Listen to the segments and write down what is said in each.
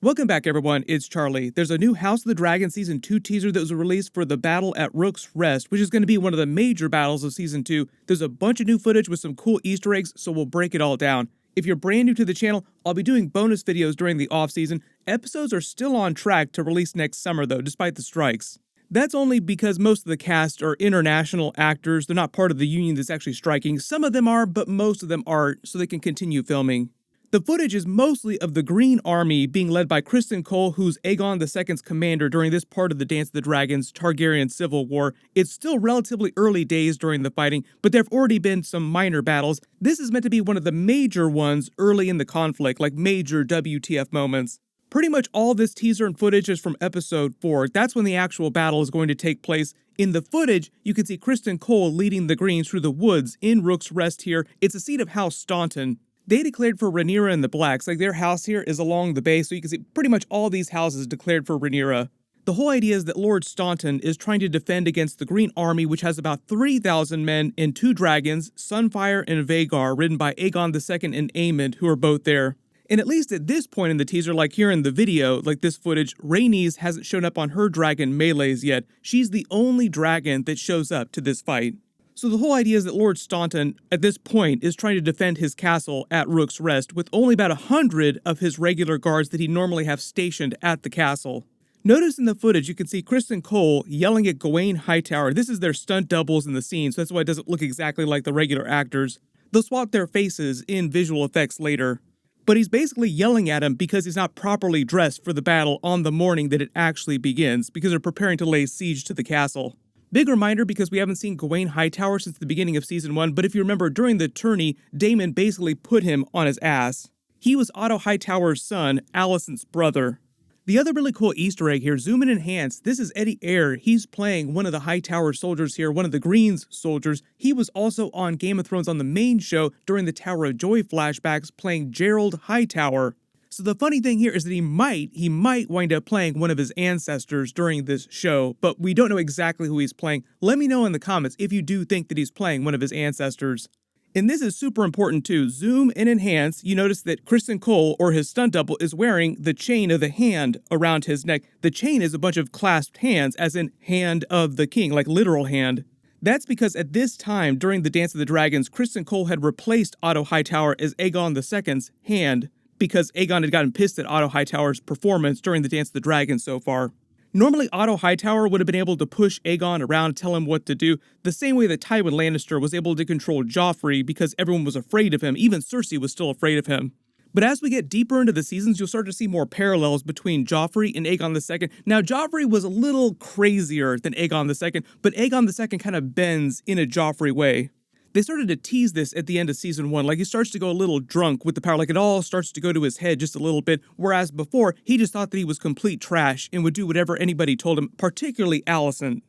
Welcome back, everyone. It's Charlie. There's a new House of the Dragon Season 2 teaser that was released for the battle at Rook's Rest, which is going to be one of the major battles of Season 2. There's a bunch of new footage with some cool Easter eggs, so we'll break it all down. If you're brand new to the channel, I'll be doing bonus videos during the off-season. Episodes are still on track to release next summer, though, despite the strikes. That's only because most of the cast are international actors. They're not part of the union that's actually striking. Some of them are, but most of them aren't, so they can continue filming. The footage is mostly of the Green Army being led by Criston Cole, who's Aegon II's commander during this part of the Dance of the Dragons Targaryen Civil War. It's still relatively early days during the fighting, but there have already been some minor battles. This is meant to be one of the major ones early in the conflict, like major WTF moments. Pretty much all this teaser and footage is from Episode 4. That's when the actual battle is going to take place. In the footage, you can see Criston Cole leading the Greens through the woods in Rook's Rest here. It's a seat of House Staunton. They declared for Rhaenyra and the Blacks. Like, their house here is along the bay, so you can see pretty much all these houses declared for Rhaenyra. The whole idea is that Lord Staunton is trying to defend against the Green Army, which has about 3,000 men and 2 dragons, Sunfire and Vhagar, ridden by Aegon II and Aemond, who are both there. And at least at this point in the teaser, like here in the video, like this footage, Rhaenys hasn't shown up on her dragon melees yet. She's the only dragon that shows up to this fight. So the whole idea is that Lord Staunton, at this point, is trying to defend his castle at Rook's Rest with only about 100 of his regular guards that he normally have stationed at the castle. Notice in the footage, you can see Criston Cole yelling at Gawain Hightower. This is their stunt doubles in the scene, so that's why it doesn't look exactly like the regular actors. They'll swap their faces in visual effects later. But he's basically yelling at him because he's not properly dressed for the battle on the morning that it actually begins, because they're preparing to lay siege to the castle. Big reminder because we haven't seen Gawain Hightower since the beginning of Season 1, but if you remember, during the tourney, Daemon basically put him on his ass. He was Otto Hightower's son, Alicent's brother. The other really cool Easter egg here, zoom in and enhance, this is Eddie Eyre. He's playing one of the Hightower soldiers here, one of the Greens soldiers. He was also on Game of Thrones on the main show during the Tower of Joy flashbacks, playing Gerald Hightower. So the funny thing here is that he might wind up playing one of his ancestors during this show, but we don't know exactly who he's playing. Let me know in the comments if you do think that he's playing one of his ancestors. And this is super important too. Zoom and enhance, you notice that Criston Cole, or his stunt double, is wearing the chain of the hand around his neck. The chain is a bunch of clasped hands, as in hand of the king, like literal hand. That's because at this time, during the Dance of the Dragons, Criston Cole had replaced Otto Hightower as Aegon II's hand, because Aegon had gotten pissed at Otto Hightower's performance during the Dance of the Dragons so far. Normally, Otto Hightower would have been able to push Aegon around, tell him what to do, the same way that Tywin Lannister was able to control Joffrey because everyone was afraid of him. Even Cersei was still afraid of him. But as we get deeper into the seasons, you'll start to see more parallels between Joffrey and Aegon II. Now, Joffrey was a little crazier than Aegon II, but Aegon II kind of bends in a Joffrey way. They started to tease this at the end of Season 1, like he starts to go a little drunk with the power, like it all starts to go to his head just a little bit, whereas before, he just thought that he was complete trash and would do whatever anybody told him, particularly Alicent.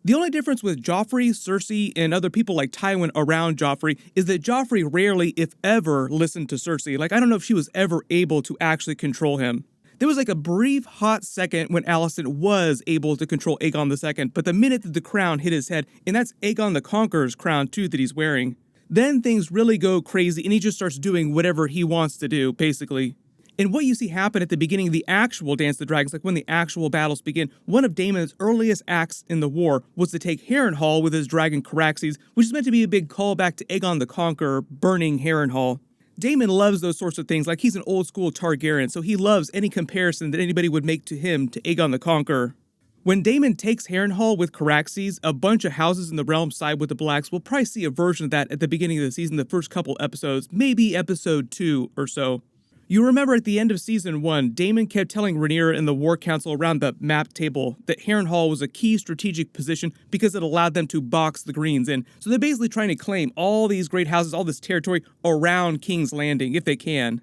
The only difference with Joffrey, Cersei, and other people like Tywin around Joffrey is that Joffrey rarely, if ever, listened to Cersei. Like, I don't know if she was ever able to actually control him. There was like a brief hot second when Alicent was able to control Aegon II, but the minute that the crown hit his head, and that's Aegon the Conqueror's crown too that he's wearing, then things really go crazy and he just starts doing whatever he wants to do, basically. And what you see happen at the beginning of the actual Dance of the Dragons, like when the actual battles begin, one of Daemon's earliest acts in the war was to take Harrenhal with his dragon Caraxes, which is meant to be a big callback to Aegon the Conqueror burning Harrenhal. Daemon loves those sorts of things, like he's an old school Targaryen, so he loves any comparison that anybody would make to him to Aegon the Conqueror. When Daemon takes Harrenhal with Caraxes, a bunch of houses in the realm side with the Blacks. We'll probably see a version of that at the beginning of the season, the first couple episodes, maybe episode 2 or so. You remember at the end of Season 1, Daemon kept telling Rhaenyra and the War Council around the map table that Harrenhal was a key strategic position because it allowed them to box the Greens in. So they're basically trying to claim all these great houses, all this territory around King's Landing, if they can.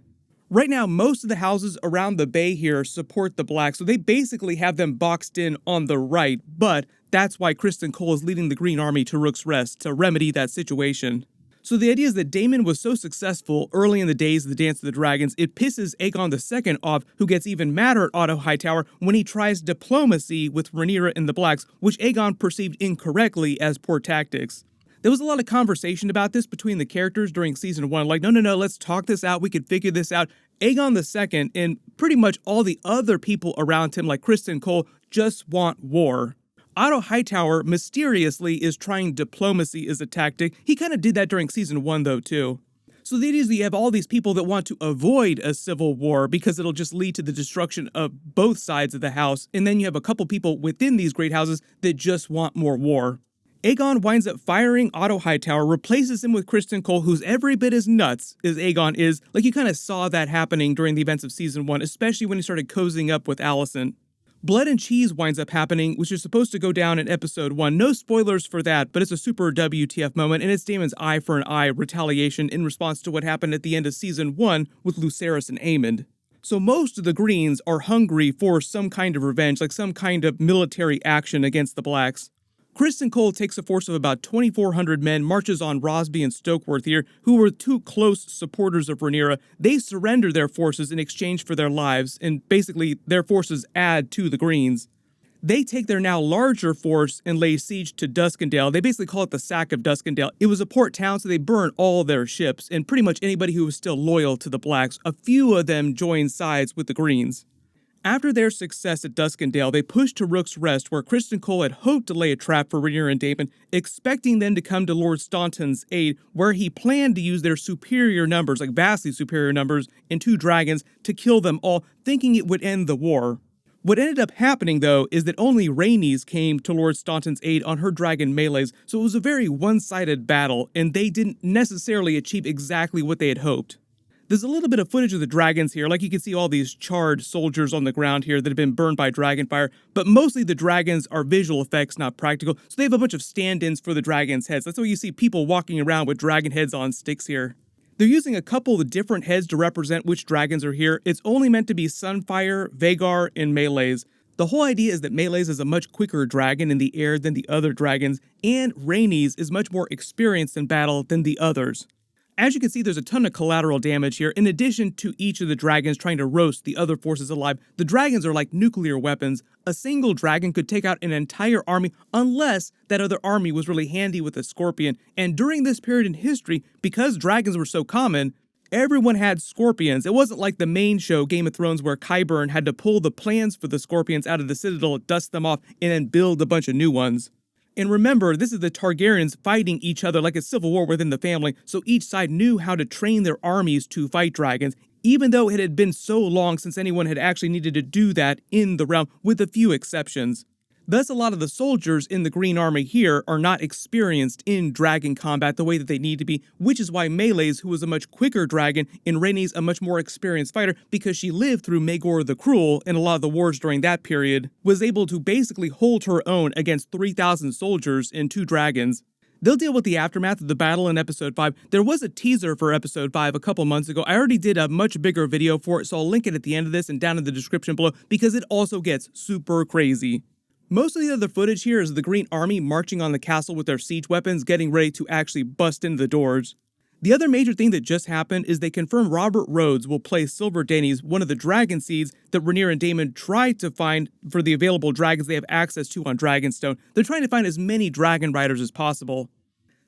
Right now, most of the houses around the bay here support the Blacks, so they basically have them boxed in on the right, but that's why Criston Cole is leading the Green Army to Rook's Rest, to remedy that situation. So the idea is that Daemon was so successful early in the days of the Dance of the Dragons, it pisses Aegon II off, who gets even madder at Otto Hightower when he tries diplomacy with Rhaenyra and the Blacks, which Aegon perceived incorrectly as poor tactics. There was a lot of conversation about this between the characters during Season 1, like, no, let's talk this out, we could figure this out. Aegon II and pretty much all the other people around him like Criston Cole just want war. Otto Hightower mysteriously is trying diplomacy as a tactic. He kind of did that during season 1 though too. So the idea is that you have all these people that want to avoid a civil war because it'll just lead to the destruction of both sides of the house, and then you have a couple people within these great houses that just want more war. Aegon winds up firing Otto Hightower, replaces him with Criston Cole, who's every bit as nuts as Aegon is. Like, you kind of saw that happening during the events of season 1, especially when he started cozying up with Alicent. Blood and Cheese winds up happening, which is supposed to go down in episode 1. No spoilers for that, but it's a super WTF moment, and it's Daemon's eye for an eye retaliation in response to what happened at the end of season 1 with Lucerys and Aemond. So most of the Greens are hungry for some kind of revenge, like some kind of military action against the Blacks. Criston Cole takes a force of about 2,400 men, marches on Rosby and Stokeworth here, who were two close supporters of Rhaenyra. They surrender their forces in exchange for their lives, and basically their forces add to the Greens. They take their now larger force and lay siege to Duskendale. They basically call it the Sack of Duskendale. It was a port town, so they burn all their ships, and pretty much anybody who was still loyal to the Blacks. A few of them joined sides with the Greens. After their success at Duskendale, they pushed to Rook's Rest, where Criston Cole had hoped to lay a trap for Rhaenyra and Daemon, expecting them to come to Lord Staunton's aid, where he planned to use their superior numbers, like vastly superior numbers, and 2 dragons to kill them all, thinking it would end the war. What ended up happening, though, is that only Rhaenys came to Lord Staunton's aid on her dragon melees, so it was a very one-sided battle, and they didn't necessarily achieve exactly what they had hoped. There's a little bit of footage of the dragons here, like you can see all these charred soldiers on the ground here that have been burned by dragonfire, but mostly the dragons are visual effects, not practical, so they have a bunch of stand-ins for the dragons' heads. That's why you see people walking around with dragon heads on sticks here. They're using a couple of different heads to represent which dragons are here. It's only meant to be Sunfire, Vhagar, and Meleys. The whole idea is that Meleys is a much quicker dragon in the air than the other dragons, and Rhaenys is much more experienced in battle than the others. As you can see, there's a ton of collateral damage here. In addition to each of the dragons trying to roast the other forces alive, the dragons are like nuclear weapons. A single dragon could take out an entire army unless that other army was really handy with a scorpion. And during this period in history, because dragons were so common, everyone had scorpions. It wasn't like the main show, Game of Thrones, where Qyburn had to pull the plans for the scorpions out of the Citadel, dust them off, and then build a bunch of new ones. And remember, this is the Targaryens fighting each other like a civil war within the family, so each side knew how to train their armies to fight dragons, even though it had been so long since anyone had actually needed to do that in the realm, with a few exceptions. Thus, a lot of the soldiers in the Green Army here are not experienced in dragon combat the way that they need to be, which is why Meleys, who was a much quicker dragon, and Rhaenys a much more experienced fighter, because she lived through Maegor the Cruel and a lot of the wars during that period, was able to basically hold her own against 3,000 soldiers and 2 dragons. They'll deal with the aftermath of the battle in episode 5. There was a teaser for episode 5 a couple months ago. I already did a much bigger video for it, so I'll link it at the end of this and down in the description below, because it also gets super crazy. Most of the other footage here is the Green Army marching on the castle with their siege weapons, getting ready to actually bust into the doors. The other major thing that just happened is they confirmed Robert Rhodes will play Silver Denys, one of the dragon seeds that Rhaenyra and Daemon tried to find for the available dragons they have access to on Dragonstone. They're trying to find as many dragon riders as possible.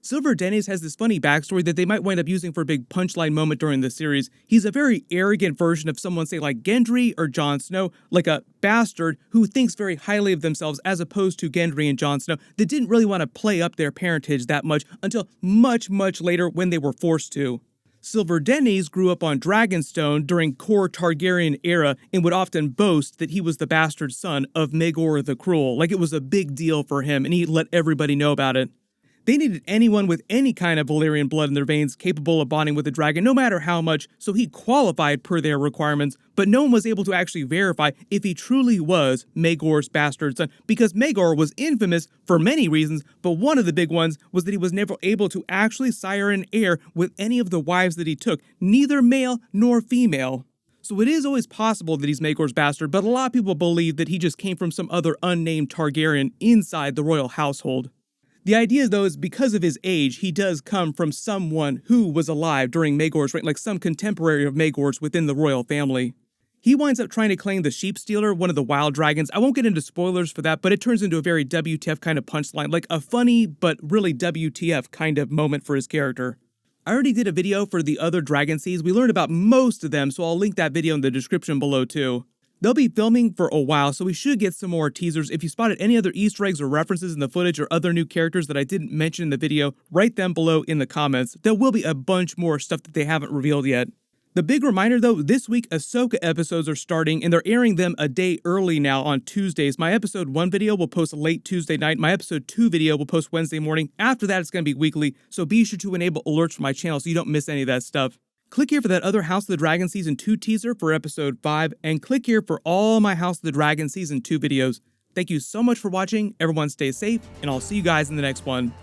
Silver Denys has this funny backstory that they might wind up using for a big punchline moment during the series. He's a very arrogant version of someone, say, like Gendry or Jon Snow, like a bastard who thinks very highly of themselves as opposed to Gendry and Jon Snow that didn't really want to play up their parentage that much until much, much later when they were forced to. Silver Denys grew up on Dragonstone during core Targaryen era and would often boast that he was the bastard son of Maegor the Cruel, like it was a big deal for him and he let everybody know about it. They needed anyone with any kind of Valyrian blood in their veins capable of bonding with a dragon, no matter how much, so he qualified per their requirements, but no one was able to actually verify if he truly was Maegor's bastard son, because Maegor was infamous for many reasons, but one of the big ones was that he was never able to actually sire an heir with any of the wives that he took, neither male nor female. So it is always possible that he's Maegor's bastard, but a lot of people believe that he just came from some other unnamed Targaryen inside the royal household. The idea, though, is because of his age, he does come from someone who was alive during Maegor's reign, like some contemporary of Maegor's within the royal family. He winds up trying to claim the Sheep Stealer, one of the wild dragons. I won't get into spoilers for that, but it turns into a very WTF kind of punchline, like a funny but really WTF kind of moment for his character. I already did a video for the other Dragon Seeds. We learned about most of them, so I'll link that video in the description below too. They'll be filming for a while, so we should get some more teasers. If you spotted any other Easter eggs or references in the footage or other new characters that I didn't mention in the video, write them below in the comments. There will be a bunch more stuff that they haven't revealed yet. The big reminder though, this week Ahsoka episodes are starting and they're airing them a day early now on Tuesdays. My episode 1 video will post late Tuesday night. My episode 2 video will post Wednesday morning. After that, it's going to be weekly, so be sure to enable alerts for my channel so you don't miss any of that stuff. Click here for that other House of the Dragon Season 2 teaser for episode 5, and click here for all my House of the Dragon Season 2 videos. Thank you so much for watching, everyone stay safe, and I'll see you guys in the next one.